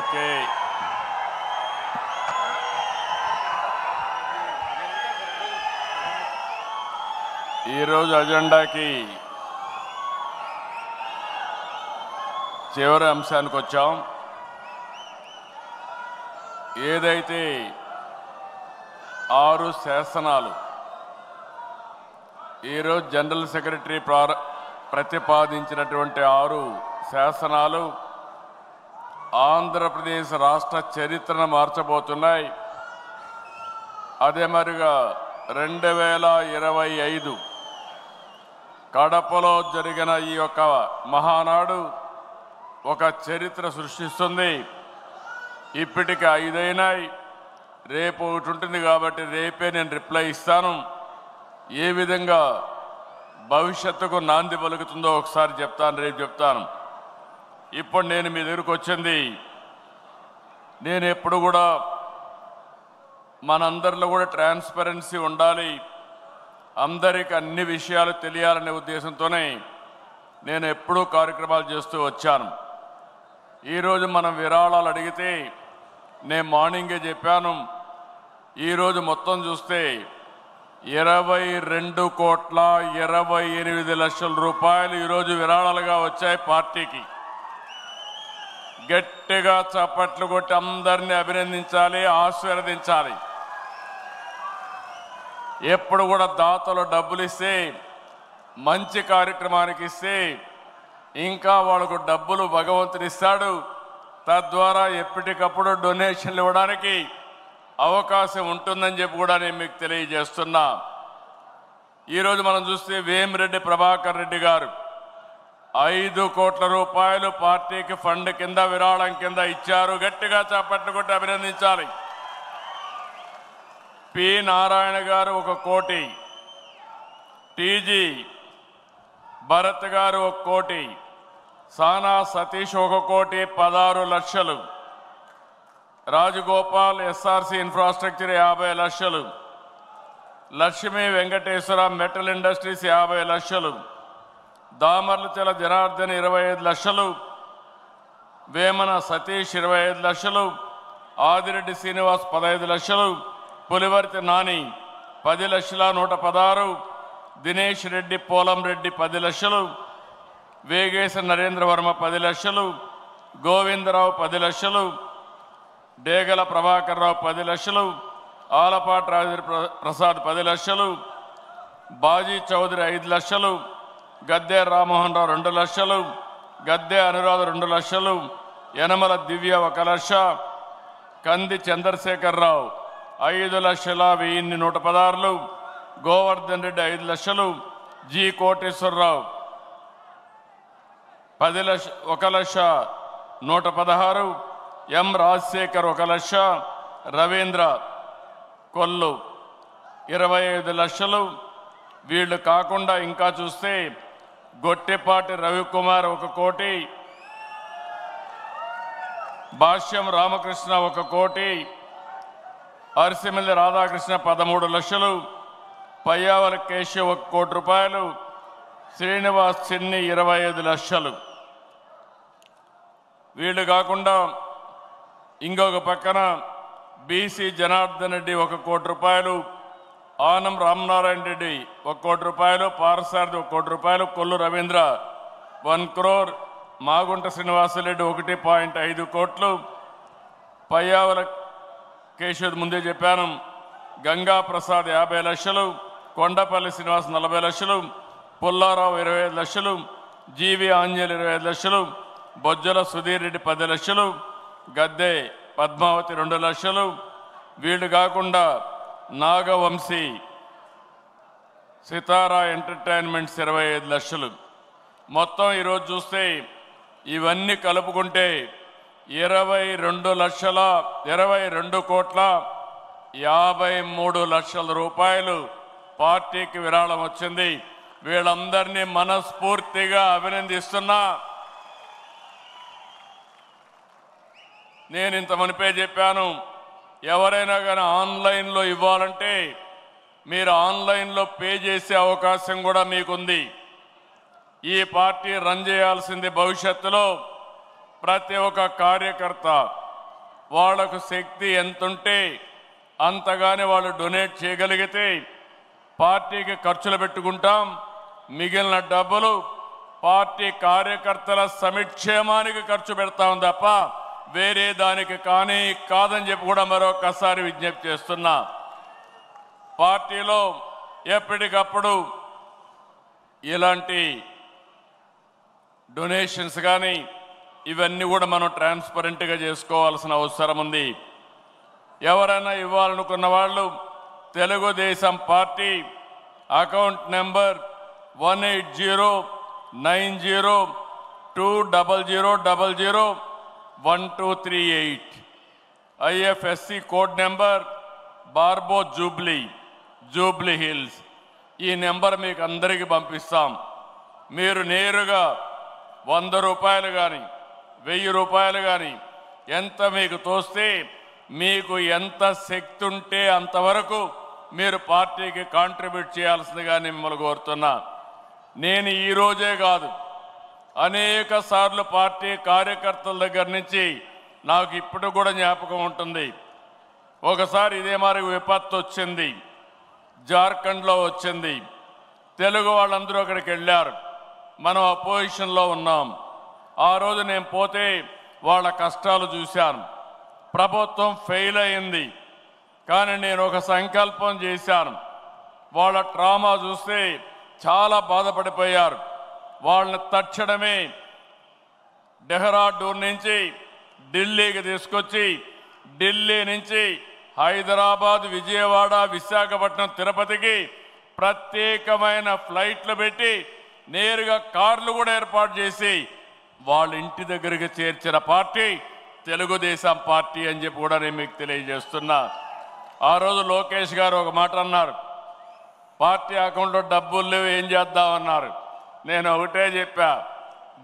Okay. ఈరోజు అజెండాకి చివరి అంశానికి వచ్చాం. ఏదైతే 6 శాసనాలు ఈరోజు జనరల్ సెక్రటరీ ప్రతిపాదించినటువంటి 6 శాసనాలు ఆంధ్రప్రదేశ్ రాష్ట్ర చరిత్రను మార్చబోతున్నాయి. అదే మరిగా 2025 కడపలో జరిగిన ఈ యొక్క మహానాడు ఒక చరిత్ర సృష్టిస్తుంది. ఇప్పటికి 5 అయినాయి, రేపు ఒకటి ఉంటుంది కాబట్టి రేపే నేను రిప్లై ఇస్తాను. ఏ విధంగా భవిష్యత్తుకు నాంది పలుకుతుందో ఒకసారి చెప్తాను, రేపు చెప్తాను. ఇప్పుడు నేను మీ దగ్గరకు వచ్చింది, నేను ఎప్పుడు కూడా మనందరిలో కూడా ట్రాన్స్పరెన్సీ ఉండాలి, అందరికీ అన్ని విషయాలు తెలియాలనే ఉద్దేశంతోనే నేను ఎప్పుడూ కార్యక్రమాలు చేస్తూ వచ్చాను. ఈరోజు మనం విరాళాలు అడిగితే నేను మార్నింగే చెప్పాను, ఈరోజు మొత్తం చూస్తే 22,28,00,000 రూపాయలు ఈరోజు విరాళాలుగా వచ్చాయి పార్టీకి. గట్టిగా చప్పట్లు కొట్టి అందరినీ అభినందించాలి, ఆశీర్వదించాలి. ఎప్పుడు కూడా దాతలు డబ్బులు ఇస్తే, మంచి కార్యక్రమానికి ఇస్తే ఇంకా వాళ్ళకు డబ్బులు భగవంతుడు ఇస్తాడు. తద్వారా ఎప్పటికప్పుడు డొనేషన్లు ఇవ్వడానికి అవకాశం ఉంటుందని చెప్పి కూడా నేను మీకు తెలియజేస్తున్నా. ఈరోజు మనం చూస్తే వేమిరెడ్డి ప్రభాకర్ రెడ్డి గారు 5 కోట్ల రూపాయలు పార్టీకి ఫండ్ కింద విరాళం కింద ఇచ్చారు. గట్టిగా చప్పట్లు కొట్టి అభినందించాలి. పి నారాయణ గారు 1 కోటి, టీజీ భరత్ గారు 1 కోటి, సానా సతీష్ 1 కోటి 16 లక్షలు, రాజగోపాల్ ఎస్ఆర్సి ఇన్ఫ్రాస్ట్రక్చర్ 50 లక్షలు, లక్ష్మీ వెంకటేశ్వర మెటల్ ఇండస్ట్రీస్ 50 లక్షలు, దామర్లచల జనార్దన్ 25 లక్షలు, వేమన సతీష్ 25 లక్షలు, ఆదిరెడ్డి శ్రీనివాస్ 15 లక్షలు, పులివర్తి నాని 10,116,000, దినేష్ రెడ్డి పోలం రెడ్డి 10 లక్షలు, వేగేశ నరేంద్రవర్మ 10 లక్షలు, గోవిందరావు 10 లక్షలు, డేగల ప్రభాకర్ రావు 10 లక్షలు, ఆలపాటి రాజేంద్ర ప్రసాద్ 10 లక్షలు, బాజీ చౌదరి 5 లక్షలు, గద్దె రామ్మోహన్ రావు 2 లక్షలు, గద్దె అనురాధ 2 లక్షలు, యనమల దివ్య 1 లక్ష, కంది చంద్రశేఖర్ రావు 5,01,116, గోవర్ధన్ రెడ్డి 5 లక్షలు, జి కోటేశ్వరరావు 1,01,116, ఎం రాజశేఖర్ 1 లక్ష, రవీంద్ర కొల్లు 25 లక్షలు. వీళ్ళు కాకుండా ఇంకా చూస్తే గొట్టిపాటి రవికుమార్ 1 కోటి, భాష్యం రామకృష్ణ 1 కోటి, అరిసిమిల్లి రాధాకృష్ణ 13 లక్షలు, పయ్యావల కేశవ్ 1 కోటి రూపాయలు, శ్రీనివాస్ చిన్ని 25 లక్షలు. వీళ్ళు కాకుండా ఇంకొక పక్కన బీసీ జనార్దన్ రెడ్డి 1 కోటి రూపాయలు, ఆనం రామనారాయణ రెడ్డి 1 కోటి రూపాయలు, పారసారథి 1 కోటి రూపాయలు, కొల్లు రవీంద్ర 1 crore, మాగుంట శ్రీనివాసరెడ్డి 1.5 కోట్లు, పయ్యావల కేశవ్ ముందే చెప్పాను, గంగా ప్రసాద్ 50 లక్షలు, కొండపల్లి శ్రీనివాస్ 40 లక్షలు, పుల్లారావు 25 లక్షలు, జీవి ఆంజనేయులు 25 లక్షలు, బొజ్జల సుధీర్ రెడ్డి 10 లక్షలు, గద్దె పద్మావతి 2 లక్షలు. వీళ్ళు కాకుండా నాగవంశీ సితారా ఎంటర్టైన్మెంట్స్ 25 లక్షలు. మొత్తం ఈరోజు చూస్తే ఇవన్నీ కలుపుకుంటే 22,53,00,000 రూపాయలు పార్టీకి విరాళం వచ్చింది. వీళ్ళందరినీ మనస్ఫూర్తిగా అభినందిస్తున్నా. నేను ఇంత మునిపే చెప్పాను, ఎవరైనా కానీ ఆన్లైన్లో ఇవ్వాలంటే మీరు ఆన్లైన్లో పే చేసే అవకాశం కూడా మీకుంది. ఈ పార్టీ రన్ చేయాల్సింది భవిష్యత్తులో ప్రతి ఒక్క కార్యకర్త వాళ్లకు శక్తి ఎంతుంటే అంతగానే వాళ్ళు డొనేట్ చేయగలిగితే పార్టీకి ఖర్చులు పెట్టుకుంటాం. మిగిలిన డబ్బులు పార్టీ కార్యకర్తల సంక్షేమానికి ఖర్చు పెడతాం తప్ప వేరే దానికి కానీ కాదని చెప్పి కూడా మరొకసారి విజ్ఞప్తి చేస్తున్నా. పార్టీలో ఎప్పటికప్పుడు ఇలాంటి డొనేషన్స్ కానీ ఇవన్నీ కూడా మనం ట్రాన్స్పరెంట్గా చేసుకోవాల్సిన అవసరం ఉంది. ఎవరైనా ఇవ్వాలనుకున్న వాళ్ళు Telugu Desam party account number 1809000001238 IFSC code number బార్బో Jubilee hills. ఈ నెంబర్ మీకు అందరికీ పంపిస్తాం. మీరు నేరుగా 100 రూపాయలు కానీ 1000 రూపాయలు కానీ ఎంత మీకు తోస్తే మీకు ఎంత శక్తి ఉంటే అంతవరకు మీరు పార్టీకి కాంట్రిబ్యూట్ చేయాల్సిందిగా మిమ్మల్ని కోరుతున్నా. నేను ఈ రోజే కాదు అనేక సార్లు పార్టీ కార్యకర్తల దగ్గర నుంచి నాకు ఇప్పుడు కూడా జ్ఞాపకం ఉంటుంది. ఒకసారి ఇదే మరి విపత్తు వచ్చింది, జార్ఖండ్లో వచ్చింది. తెలుగు వాళ్ళందరూ అక్కడికి వెళ్ళారు, మనం అపోజిషన్లో ఉన్నాం. ఆ రోజు నేను పోతే వాళ్ళ కష్టాలు చూశాను. ప్రభుత్వం ఫెయిల్ అయింది, కానీ నేను ఒక సంకల్పం చేశాను. వాళ్ళ ట్రామా చూస్తే చాలా బాధపడిపోయారు. వాళ్ళని తక్షణమే డెహ్రాడూన్ నుంచి ఢిల్లీకి తీసుకొచ్చి ఢిల్లీ నుంచి హైదరాబాద్, విజయవాడ, విశాఖపట్నం, తిరుపతికి ప్రత్యేకమైన ఫ్లైట్లు పెట్టి నేరుగా కార్లు కూడా ఏర్పాటు చేసి వాళ్ళ ఇంటి దగ్గరికి చేర్చిన పార్టీ తెలుగుదేశం పార్టీ అని చెప్పి కూడా నేను మీకు తెలియజేస్తున్నా. ఆ రోజు లోకేష్ గారు ఒక మాట అన్నారు, పార్టీ అకౌంట్లో డబ్బులు లేవు ఏం చేద్దామన్నారు. నేను ఒకటే చెప్పా,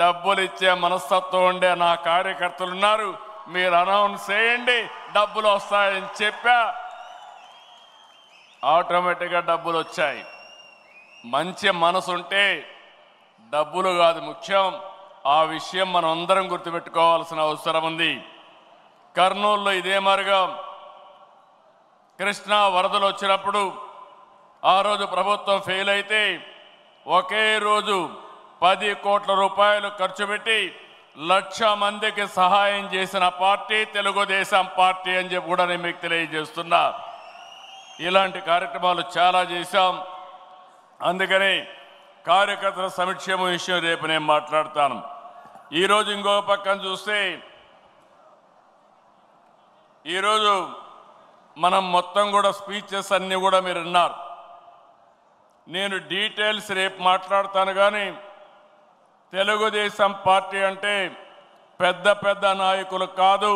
డబ్బులు ఇచ్చే మనస్తత్వం ఉండే నా కార్యకర్తలు ఉన్నారు, మీరు అనౌన్స్ చేయండి డబ్బులు వస్తాయని చెప్పా. ఆటోమేటిక్గా డబ్బులు వచ్చాయి. మంచి మనసు ఉంటే డబ్బులు కాదు ముఖ్యం. ఆ విషయం మనం అందరం గుర్తుపెట్టుకోవాల్సిన అవసరం ఉంది. కర్నూలులో ఇదే మాదిరిగా కృష్ణా వరదలు వచ్చినప్పుడు ఆ రోజు ప్రభుత్వం ఫెయిల్ అయితే ఒకే రోజు 10 కోట్ల రూపాయలు ఖర్చు పెట్టి 1,00,000 మందికి సహాయం చేసిన పార్టీ తెలుగుదేశం పార్టీ అని చెప్పి కూడా నేను మీకు తెలియజేస్తున్నా. ఇలాంటి కార్యక్రమాలు చాలా చేశాం. అందుకని కార్యకర్తల సంక్షేమం విషయం రేపు నేను మాట్లాడతాను. ఈరోజు ఇంకొక పక్కన చూస్తే ఈరోజు మనం మొత్తం కూడా స్పీచెస్ అన్నీ కూడా మీరు విన్నారు. నేను డీటెయిల్స్ రేపు మాట్లాడతాను. కానీ తెలుగుదేశం పార్టీ అంటే పెద్ద పెద్ద నాయకులు కాదు,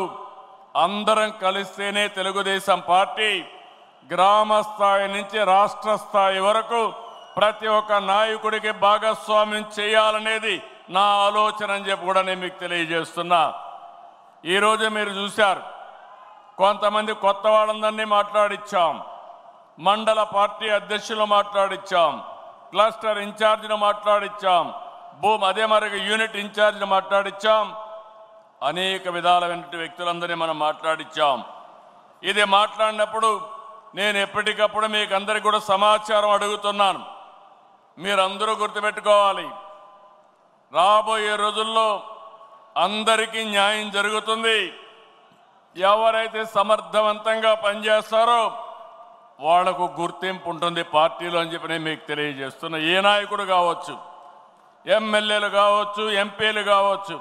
అందరం కలిస్తేనే తెలుగుదేశం పార్టీ. గ్రామ స్థాయి నుంచి రాష్ట్ర స్థాయి వరకు ప్రతి ఒక్క నాయకుడికి భాగస్వామ్యం చేయాలనేది నా ఆలోచన అని చెప్పి కూడా నేను మీకు తెలియజేస్తున్నా. ఈరోజు మీరు చూశారు, కొంతమంది కొత్త వాళ్ళందరినీ మాట్లాడిచ్చాం, మండల పార్టీ అధ్యక్షులు మాట్లాడిచ్చాం, క్లస్టర్ ఇన్ఛార్జిని మాట్లాడిచ్చాం, అదే మరి యూనిట్ ఇన్ఛార్జిని మాట్లాడిచ్చాం. అనేక విధాలైన వ్యక్తులందరినీ మనం మాట్లాడిచ్చాం. ఇది మాట్లాడినప్పుడు నేను ఎప్పటికప్పుడు మీకు అందరికీ కూడా సమాచారం అడుగుతున్నాను. మీరందరూ గుర్తుపెట్టుకోవాలి, రాబోయే రోజుల్లో అందరికీ న్యాయం జరుగుతుంది. ఎవరైతే సమర్థవంతంగా పనిచేస్తారో వాళ్లకు గుర్తింపు ఉంటుంది పార్టీలో అని చెప్పి నేను మీకు తెలియజేస్తున్నా. ఏ నాయకుడు కావచ్చు, ఎమ్మెల్యేలు కావచ్చు, ఎంపీలు కావచ్చు,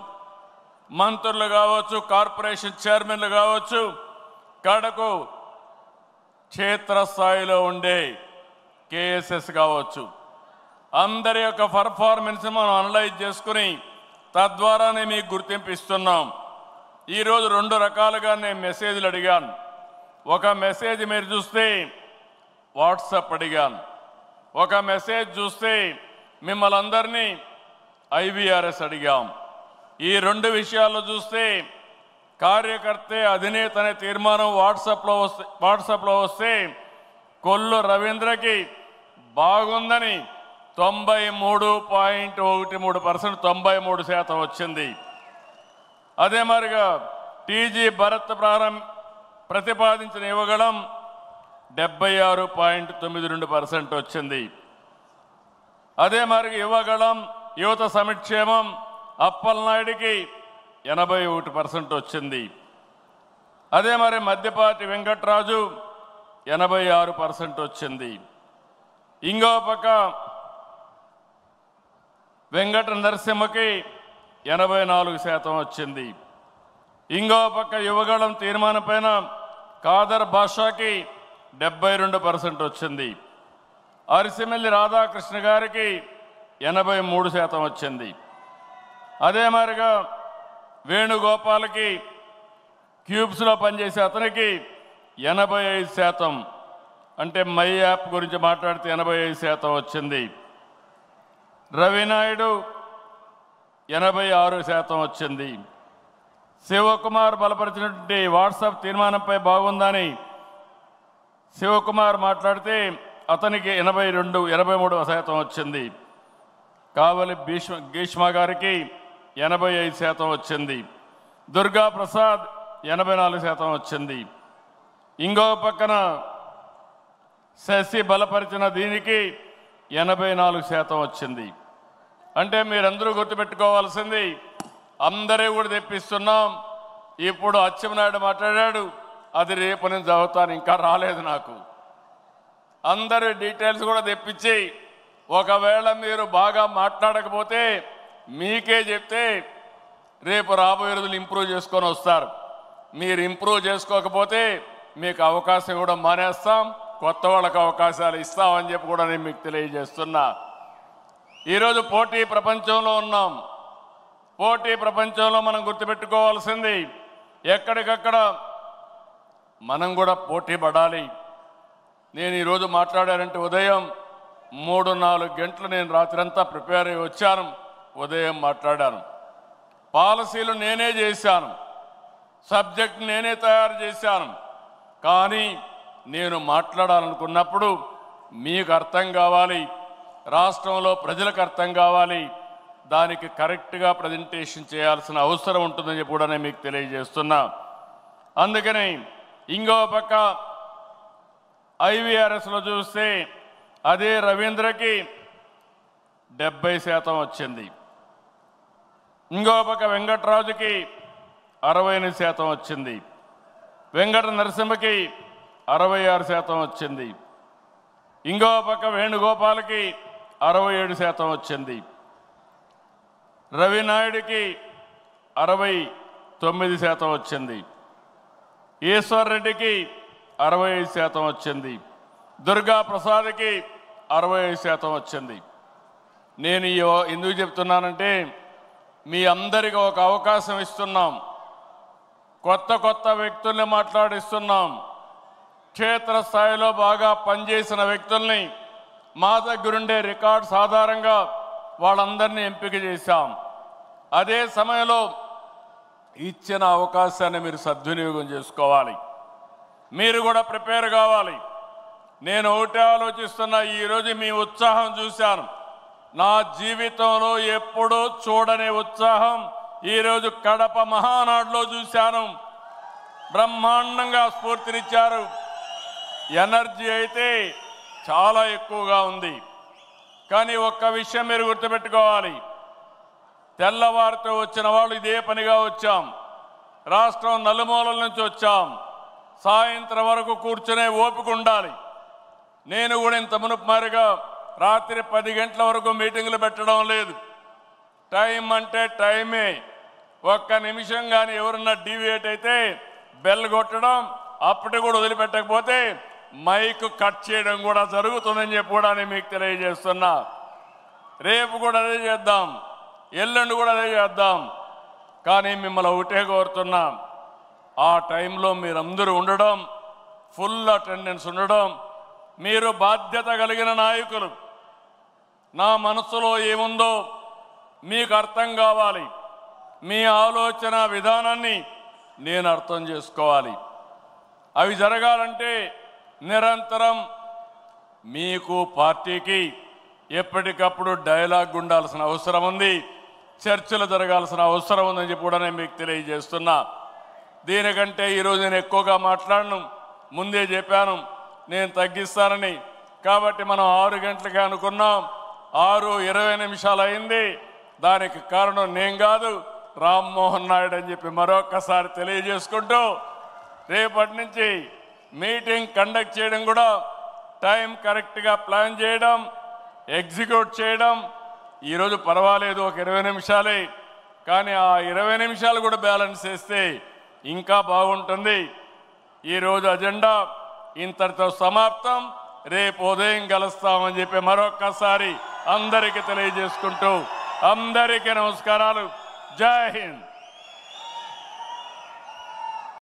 మంత్రులు కావచ్చు, కార్పొరేషన్ చైర్మన్లు కావచ్చు, కడకు క్షేత్రస్థాయిలో ఉండే కేఎస్ఎస్ కావచ్చు, అందరి యొక్క పర్ఫార్మెన్స్ మనం అనలైజ్ చేసుకుని తద్వారానే మీకు గుర్తింపు ఇస్తున్నాం. ఈరోజు 2 రకాలుగా నేను మెసేజ్లు అడిగాను. ఒక మెసేజ్ మీరు చూస్తే వాట్సాప్ అడిగాను, ఒక మెసేజ్ చూస్తే మిమ్మల్ని అందరినీ ఐవీఆర్ఎస్ అడిగాం. ఈ 2 విషయాల్లో చూస్తే కార్యకర్తే అధినేత అనే తీర్మానం వాట్సాప్లో వస్తే కొల్లు రవీంద్రకి బాగుందని 93.13% 93% వచ్చింది. అదే మరిగా టీజీ భరత్ ప్రతిపాదించిన యువగళం 76.92% వచ్చింది. అదే మరి యువగళం యువత సంక్షేమం అప్పలనాయుడికి 81% వచ్చింది. అదే మరి మద్దిపాటి వెంకట్రాజు 86% వచ్చింది. ఇంకో పక్క వెంకట నరసింహకి 84% వచ్చింది. ఇంకో పక్క యువగళం తీర్మానం పైన కాదర్ భాషకి 72% వచ్చింది. అరిసిమెల్లి రాధాకృష్ణ గారికి 83% వచ్చింది. అదే మాదిరిగా వేణుగోపాల్కి క్యూబ్స్లో పనిచేసే అతనికి 85%, అంటే మై యాప్ గురించి మాట్లాడితే 85% వచ్చింది. రవినాయుడు 86% వచ్చింది. శివకుమార్ బలపరిచినటువంటి వాట్సాప్ తీర్మానంపై బాగుందని శివకుమార్ మాట్లాడితే అతనికి 83% వచ్చింది. కావలి భీష్మ గారికి 85% వచ్చింది. దుర్గా ప్రసాద్ 84% వచ్చింది. ఇంకో పక్కన శశి బలపరిచిన దీనికి 84% వచ్చింది. అంటే మీరందరూ గుర్తుపెట్టుకోవాల్సింది, అందరూ కూడా తెప్పిస్తున్నాం. ఇప్పుడు అచ్చెన్నాయుడు మాట్లాడాడు, అది రేపు నేను చదువుతాను, ఇంకా రాలేదు నాకు. అందరి డీటెయిల్స్ కూడా తెప్పించి ఒకవేళ మీరు బాగా మాట్లాడకపోతే మీకే చెప్తే రేపు రాబోయే రోజులు ఇంప్రూవ్ చేసుకొని వస్తారు. మీరు ఇంప్రూవ్ చేసుకోకపోతే మీకు అవకాశం ఇవ్వడం మానేస్తాం, కొత్త వాళ్ళకి అవకాశాలు ఇస్తామని చెప్పి కూడా నేను మీకు తెలియజేస్తున్నా. ఈరోజు పోటీ ప్రపంచంలో ఉన్నాం. పోటీ ప్రపంచంలో మనం గుర్తుపెట్టుకోవాల్సింది, ఎక్కడికక్కడ మనం కూడా పోటీ పడాలి. నేను ఈరోజు మాట్లాడానంటే ఉదయం 3-4 గంటలు నేను రాత్రంతా ప్రిపేర్ అయ్యి వచ్చాను. ఉదయం మాట్లాడాను, పాలసీలు నేనే చేశాను, సబ్జెక్ట్ నేనే తయారు చేశాను. కానీ నేను మాట్లాడాలనుకున్నప్పుడు మీకు అర్థం కావాలి, రాష్ట్రంలో ప్రజలకు అర్థం కావాలి, దానికి కరెక్ట్గా ప్రజెంటేషన్ చేయాల్సిన అవసరం ఉంటుందని చెప్పి కూడా నేను మీకు తెలియజేస్తున్నా. అందుకని ఇంకో పక్క ఐవీఆర్ఎస్లో చూస్తే అదే రవీంద్రకి 70% వచ్చింది. ఇంకో పక్క వెంకట్రాజుకి 68% వచ్చింది. వెంకట నరసింహకి 66% వచ్చింది. ఇంకో పక్క వేణుగోపాల్కి 67% వచ్చింది. రవినాయుడికి 69% వచ్చింది. ఈశ్వర్ రెడ్డికి 65% వచ్చింది. దుర్గా ప్రసాద్కి 65% వచ్చింది. నేను ఎందుకు చెప్తున్నానంటే మీ అందరికీ ఒక అవకాశం ఇస్తున్నాం, కొత్త వ్యక్తుల్ని మాట్లాడిస్తున్నాం. క్షేత్రస్థాయిలో బాగా పనిచేసిన వ్యక్తుల్ని మా దగ్గరుండే రికార్డ్స్ ఆధారంగా వాళ్ళందరినీ ఎంపిక చేశాం. అదే సమయంలో ఇచ్చిన అవకాశాన్ని మీరు సద్వినియోగం చేసుకోవాలి. మీరు కూడా ప్రిపేర్ కావాలి. నేను ఒకటే ఆలోచిస్తున్నా, ఈరోజు మీ ఉత్సాహం చూశాను. నా జీవితంలో ఎప్పుడూ చూడని ఉత్సాహం ఈరోజు కడప మహానాడులో చూశాను. బ్రహ్మాండంగా స్ఫూర్తినిచ్చారు. ఎనర్జీ అయితే చాలా ఎక్కువగా ఉంది. కానీ ఒక్క విషయం మీరు గుర్తుపెట్టుకోవాలి, తెల్లవారితో వచ్చిన వాళ్ళు ఇదే పనిగా వచ్చాం. రాష్ట్రం నలుమూలల నుంచి వచ్చాం. సాయంత్రం వరకు కూర్చునే ఓపిక ఉండాలి. నేను కూడా ఇంత మునుపు మారిగా రాత్రి 10 గంటల వరకు మీటింగులు పెట్టడం లేదు. టైం అంటే టైమే. ఒక్క నిమిషం కానీ ఎవరన్నా డీవియేట్ అయితే బెల్ కొట్టడం, అప్పటి కూడా వదిలిపెట్టకపోతే మైక్ కట్ చేయడం కూడా జరుగుతుందని చెప్పి కూడా నేను మీకు తెలియజేస్తున్నా. రేపు కూడా అదే చేద్దాం, ఎల్లుండి కూడా అదే చేద్దాం. కానీ మిమ్మల్ని ఒకటే కోరుతున్నా, ఆ టైంలో మీరందరూ ఉండడం, ఫుల్ అటెండెన్స్ ఉండడం. మీరు బాధ్యత కలిగిన నాయకులు. నా మనసులో ఏముందో మీకు అర్థం కావాలి. మీ ఆలోచన విధానాన్ని నేను అర్థం చేసుకోవాలి. అవి జరగాలంటే నిరంతరం మీకు పార్టీకి ఎప్పటికప్పుడు డైలాగ్ ఉండాల్సిన అవసరం ఉంది, చర్చలు జరగాల్సిన అవసరం ఉందని చెప్పి కూడా నేను మీకు తెలియజేస్తున్నా. దీనికంటే ఈరోజు నేను ఎక్కువగా మాట్లాడను, ముందే చెప్పాను నేను తగ్గిస్తానని. కాబట్టి మనం 6 గంటలకి అనుకున్నాం, 6:20 అయింది. దానికి కారణం నేను కాదు, రామ్మోహన్ నాయుడు అని చెప్పి మరొక్కసారి తెలియజేసుకుంటూ, రేపటి నుంచి మీటింగ్ కండక్ట్ చేయడం కూడా టైం కరెక్ట్గా ప్లాన్ చేయడం, ఎగ్జిక్యూట్ చేయడం. ఈరోజు పర్వాలేదు ఒక 20 నిమిషాలే, కానీ ఆ 20 నిమిషాలు కూడా బ్యాలెన్స్ చేస్తే ఇంకా బాగుంటుంది. ఈరోజు అజెండా ఇంతటితో సమాప్తం. రేపు ఉదయం కలుస్తామని చెప్పి మరొక్కసారి అందరికీ తెలియజేసుకుంటూ అందరికీ నమస్కారాలు. జై హింద్.